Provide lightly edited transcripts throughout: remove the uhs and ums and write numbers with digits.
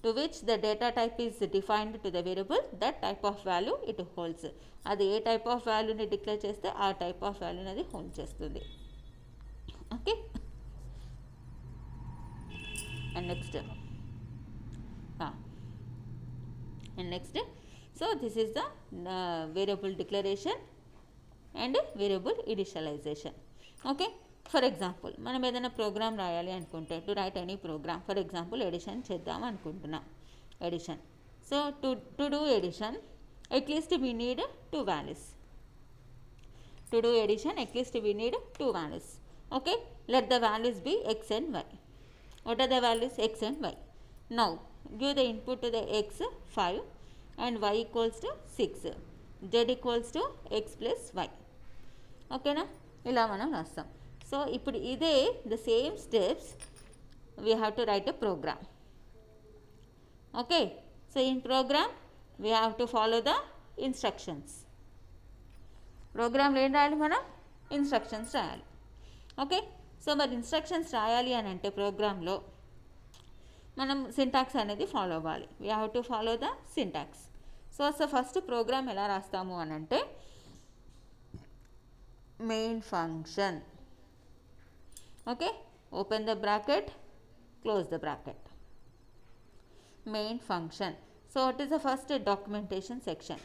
to which the data type is defined to the variable, that type of value it holds. అది ఏ type of వాల్యూని declare చేస్తే ఆ type of వాల్యూని అది హోల్డ్ చేస్తుంది. Okay, and next so this is the variable declaration and variable initialization. Okay, for example మనం ఏదైనా ప్రోగ్రామ్ రాయాలి అనుకుంటే, to write any program, for example addition చేద్దాం అనుకుంటున్నాం. Addition, so to do addition at least we need 2 values. To do addition at least we need 2 values. Okay, let the values be x and y. What are the values? X and y. Now give the input to the x 5 and y equals to 6, z equals to x plus y. ఓకేనా, ఇలా మనం రాస్తాం. So ఇప్పుడు ఇదే the same steps we have to write a program. Okay, so in program we have to follow the instructions. ప్రోగ్రామ్లో ఏం రాయాలి మనం? ఇన్స్ట్రక్షన్స్ రాయాలి. ఓకే, సో మరి ఇన్స్ట్రక్షన్స్ రాయాలి అని అంటే ప్రోగ్రాంలో మనం సింటాక్స్ అనేది ఫాలో అవ్వాలి. We have to follow the syntax. So first program ఎలా రాస్తాము అని అంటే, main function, okay, open the bracket, close the bracket, main function. So what is the first? Documentation section,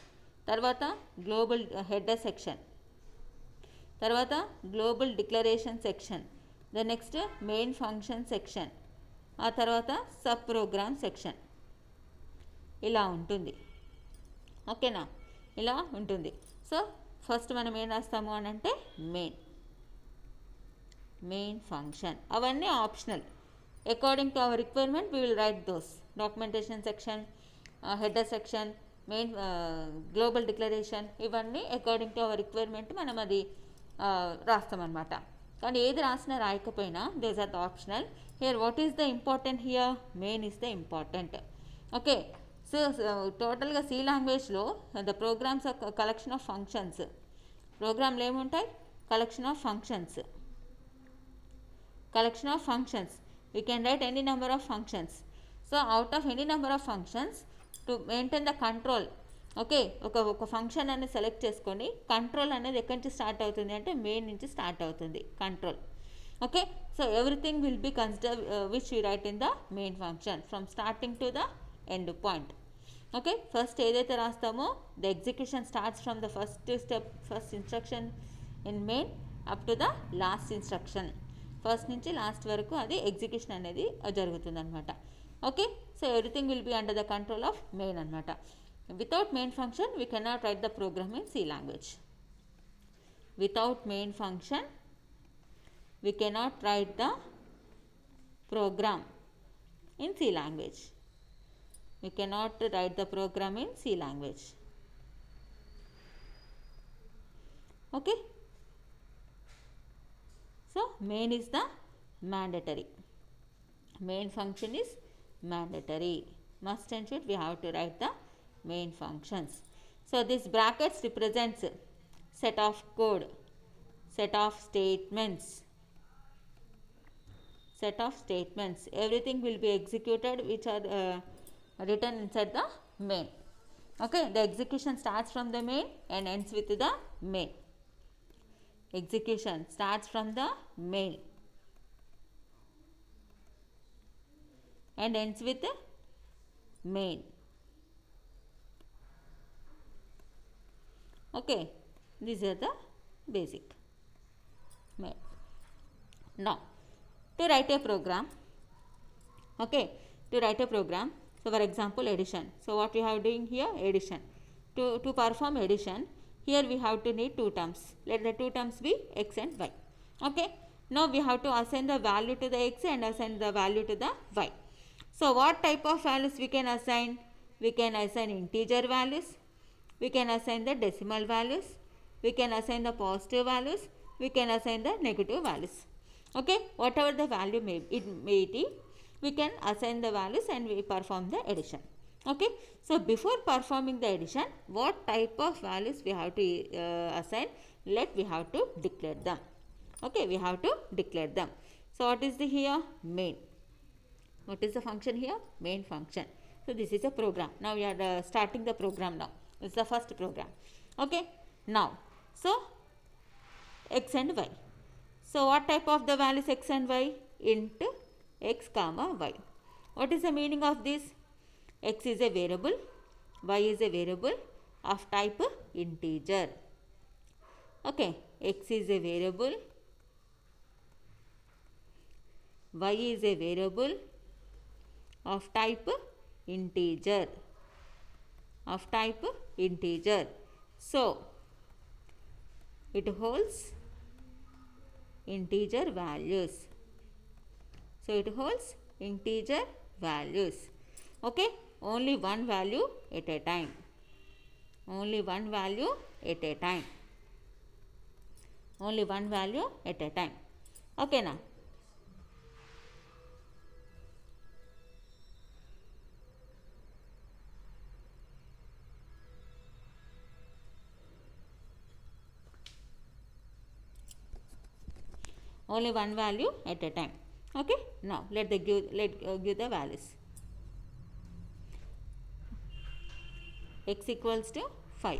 తర్వాత గ్లోబల్ హెడర్ సెక్షన్, తర్వాత global declaration section, the next main function section, ఆ తర్వాత sub programme section. ఇలా ఉంటుంది. ఓకేనా, ఇలా ఉంటుంది. So first మనం ఏం రాస్తాము అని అంటే మెయిన్ ఫంక్షన్. అవన్నీ optional. According to our requirement we will write those. Documentation section, header section, main global declaration, ఇవన్నీ అకార్డింగ్ టు అవర్ రిక్వైర్మెంట్ మనం అది రాస్తామన్నమాట. కానీ ఏది రాసినా రాయకపోయినా these are the optional. Here what is the important? Here main is the important. Okay, so టోటల్గా C లాంగ్వేజ్లో the programs are collection of functions. ప్రోగ్రామ్లు ఏముంటాయి? Collection of functions. collection of functions. We can write any number of functions. So out of any number of functions, to maintain the control, okay, ఒక function అనేది select చేసుకొని control అనేది ఎక్కడి నుంచి start అవుతుంది అంటే మెయిన్ నుంచి స్టార్ట్ అవుతుంది control. Okay, so everything will be consider which you write in the main function from starting to the end point. Okay, first ఏదైతే రాస్తామో the execution starts from the first instruction in main up to the last instruction. First నుంచి last వరకు అది execution అనేది జరుగుతుందన్నమాట. Okay, so everything will be under the control of main అనమాట. Without main function we cannot write the program in C language. Without main function we cannot write the program in C language. We cannot write the program in C language. Okay, so main is the mandatory. Main function is mandatory. Must and should we have to write the main functions. So this brackets represents set of code, set of statements, set of statements. Everything will be executed which are written inside the main. Okay, the execution starts from the main and ends with the main. Execution starts from the main and ends with the main. Okay, these are the basic main. Now to write a program, okay, to write a program, so for example addition. So what we have doing here? Addition. To perform addition, here we have to need two terms. Let the two terms be x and y. Okay, now we have to assign the value to the x and assign the value to the y. So what type of values we can assign? We can assign integer values, we can assign the decimal values, we can assign the positive values, we can assign the negative values. Okay, whatever the value may be, we can assign the values and we perform the addition. Okay, so before performing the addition, what type of values we have to assign? We have to declare them. Okay, we have to declare them. So what is the here? Main. What is the function here? Main function. So this is a program. Now we are starting the program now. It's the first program. Okay. Now, so x and y. So what type of the values x and y? Int x comma y. What is the meaning of this? X is a variable, y is a variable of type integer. Okay, x is a variable, y is a variable of type integer. So it holds integer values. Okay, only one value at a time. Okay now. Only one value at a time. Okay, now let give the values. X equals to 5,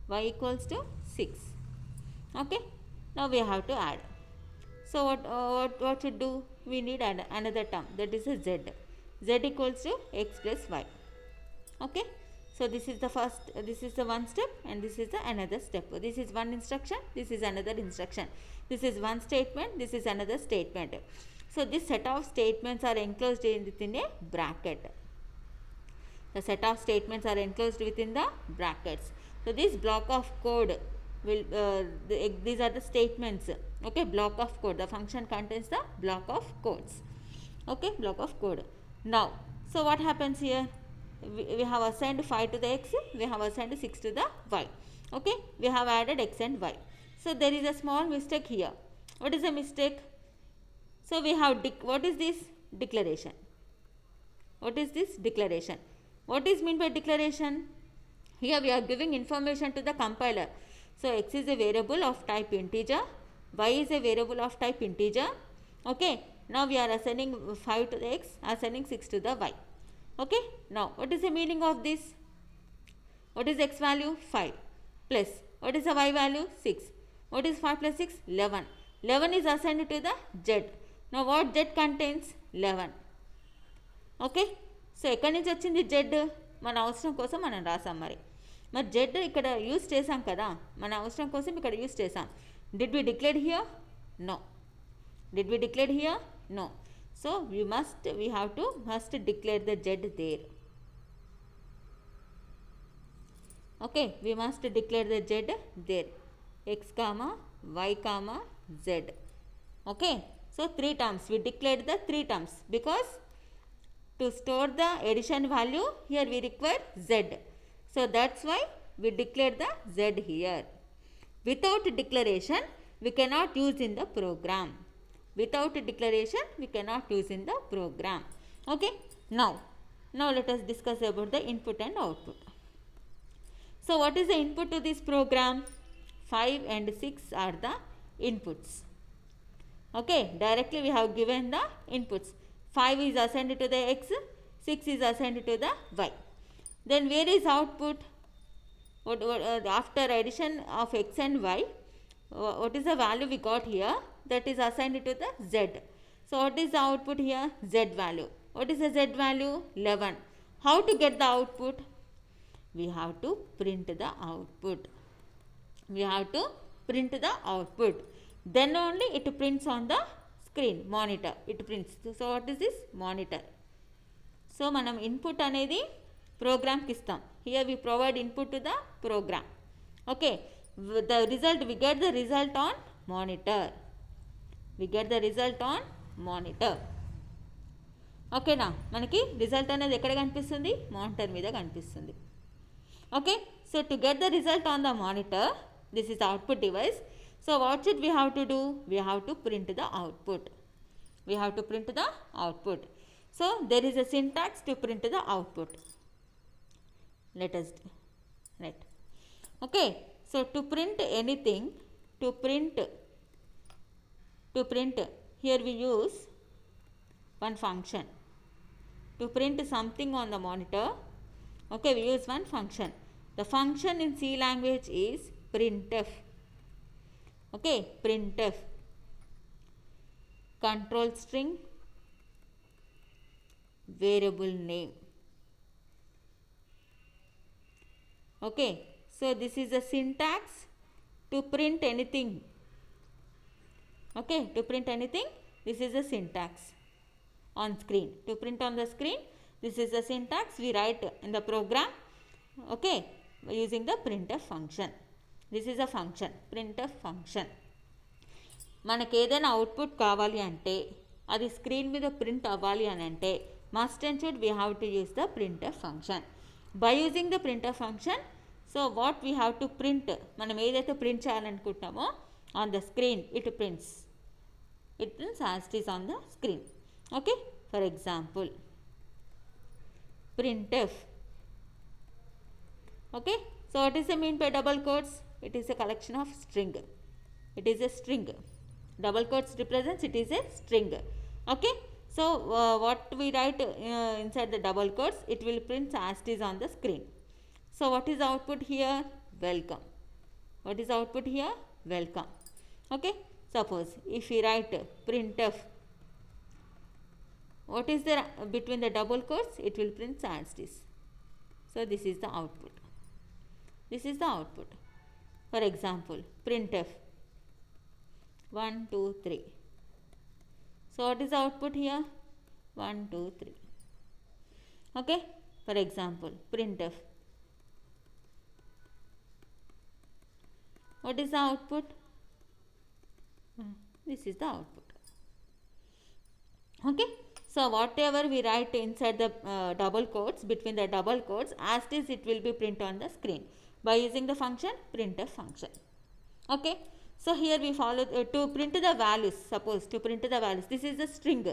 y equals to 6. Okay, now we have to add. So what should do? We need another term, that is a z. Z equals to x plus y. Okay, so this is the one step, and this is the another step. This is one instruction, this is another instruction. This is one statement, this is another statement. So this set of statements are enclosed within a bracket. The set of statements are enclosed within the brackets. So this block of code will these are the statements. Okay, block of code. The function contains the block of codes. Okay, block of code. Now, so what happens here? We have assigned 5 to the x, we have assigned 6 to the y. Okay, we have added x and y. So there is a small mistake here. What is the mistake? So we have what is this? Declaration. What is this? Declaration. What is meant by declaration? Here we are giving information to the compiler. So x is a variable of type integer, y is a variable of type integer. Okay, now we are assigning 5 to the x, assigning 6 to the y. Okay, now what is the meaning of this? What is x value? 5 plus what is the y value? 6. What is 5 plus 6? 11. 11 is assigned to the z. Now what z contains? 11. Okay, so ఎక్కడి నుంచి వచ్చింది Z? మన అవసరం కోసం మనం రాసాం. మరి Z ఇక్కడ యూస్ చేసాం కదా, మన అవసరం కోసం ఇక్కడ యూస్ చేసాం. Did we declare here? No. Did we declare here? No. So we have to declare the z there. Okay, we must declare the z there. X comma y comma z. Okay, so 3 terms. We declared the 3 terms because to store the addition value here we require z. So that's why we declare the z here. Without declaration we cannot use in the program. Okay, now let us discuss about the input and output. So what is the input to this program? 5 and 6 are the inputs. Okay, directly we have given the inputs. 5 is assigned to the x, 6 is assigned to the y. Then where is output? After addition of x and y, what is the value we got here? That is assigned to the z. So what is the output here? Z value. What is the z value? 11. How to get the output? We have to print the output. Then only it prints on the screen, monitor. It prints. So what is this? Monitor. So manam input anedi program ki istam. Here we provide input to the program. Okay, the result, we get the result on monitor. Okay na, manaki result anedi ekkada kanipistundi? Monitor meeda kanipistundi. Okay, so to get the result on the monitor, this is the output device. So what should we have to do? We have to print the output. So there is a syntax to print the output. Let us write. Okay, so to print anything, to print here we use one function. to print something on the monitor, okay, we use one function. The function in C language is printf. Okay, printf. Control string, variable name. Okay, so this is the syntax to print anything. Okay, to print anything, this is the syntax on screen. To print on the screen, this is the syntax we write in the program, okay, using the printf function. This is a function, printf function. మనకి ఏదైనా output కావాలి అంటే, అది screen మీద print అవ్వాలి అని అంటే, must and should we have to use the printf function. By using the printf function, so what we have to print, మనం ఏదైతే ప్రింట్ చేయాలనుకుంటున్నామో on the screen it prints as it is on the screen. Okay, for example, printf. Okay, so what is the mean by double quotes? It is a collection of string. It is a string. Double quotes represents it is a string. Okay, so what we write inside the double quotes, it will print as it is on the screen. So what is the output here? Welcome. What is the output here? Welcome. Okay, suppose if we write printf, what is there between the double quotes? It will print as it is. So this is the output. This is the output. For example, printf 1 2 3. So what is the output here? 1 2 3. Okay, for example, printf, what is the output? This is the output. Okay, so whatever we write inside the double quotes, between the double quotes, as it is, it will be print on the screen by using the function printf function. Okay, so here we follow to print the values. Suppose to print the values, this is the string.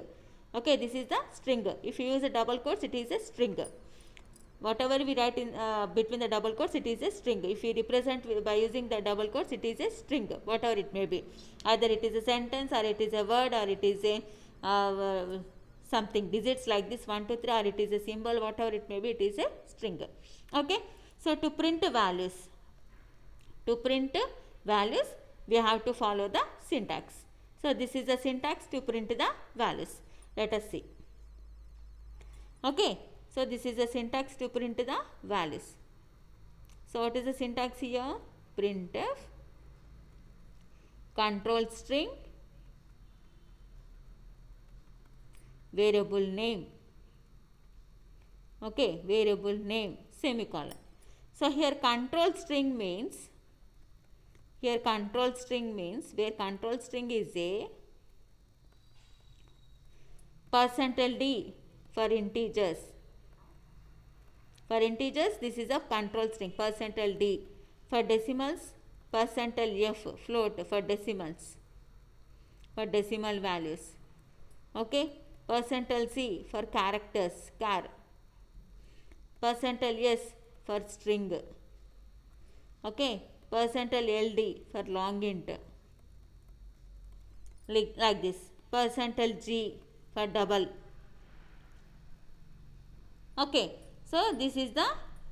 Okay, this is the string. If you use the double quotes, it is a string. Whatever we write in between the double quotes, it is a string. If we represent by using the double quotes, it is a string, whatever it may be. Either it is a sentence, or it is a word, or it is a something digits like this 1 2 3, or it is a symbol, whatever it may be, it is a string. Okay, so to print values, we have to follow the syntax. So this is the syntax to print the values. Let us see. Okay, so this is the syntax to print the values. So what is the syntax here? Printf, control string, variable name. Okay, variable name, semicolon. So here control string means, where control string is a %d for integers. For integers, this is a control string, %d. For decimals, %f, float for decimals, for decimal values. Okay, %c for characters, char. %s for string. Okay, %ld for long int, like this. %g for double. Okay, so this is the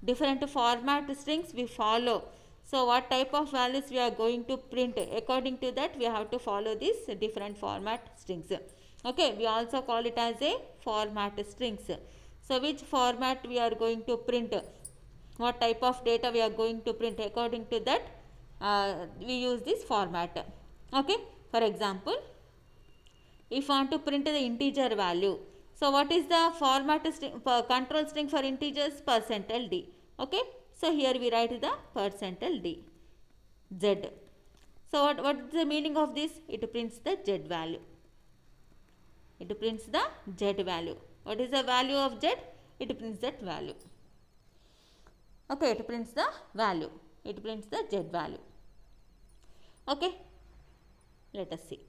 different format strings we follow. So what type of values we are going to print, according to that we have to follow these different format strings. Okay, we also call it as a format strings. So which format we are going to print, what type of data we are going to print, according to that we use this format. Okay, for example, if you want to print the integer value, so what is the format string, control string for integers? %d. Okay, so here we write the %d, z. So what is the meaning of this? It prints the z value. It prints the z value. What is the value of z? It prints that value. Okay, it prints the value. It prints the z value. Okay, let us see.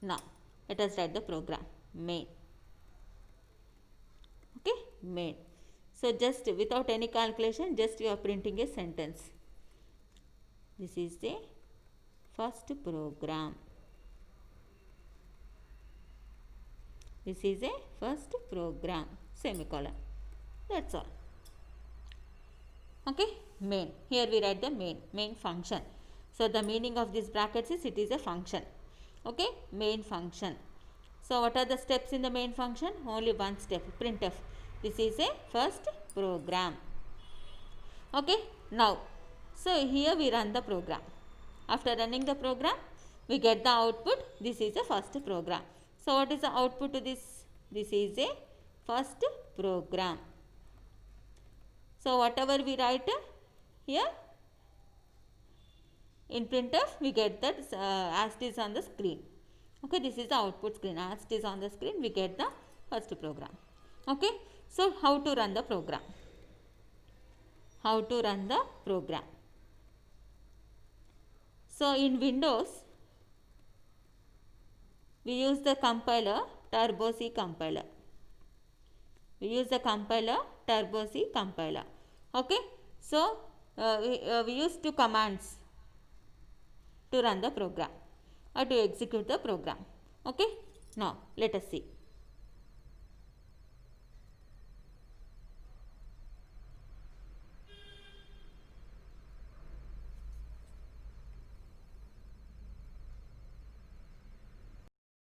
Now let us write the program main. Okay, main. So just without any calculation, just you are printing a sentence. This is the first program. This is a first program, semicolon. That's all. Okay, main. Here we write the main function. So the meaning of this brackets is it is a function. Okay, main function. So what are the steps in the main function? Only one step, printf. This is a first program. Okay, now, so here we run the program. After running the program, we get the output. This is a first program. So what is the output to this? This is a first program. So whatever we write here in printf, we get that as it is on the screen. Okay, this is the output screen. As it is on the screen, we get the first program. Okay, so how to run the program? How to run the program? So in Windows, we use the compiler Turbo C compiler. We use the compiler Turbo C compiler. Okay, so we use two commands to run the program or to execute the program. Okay, now let us see.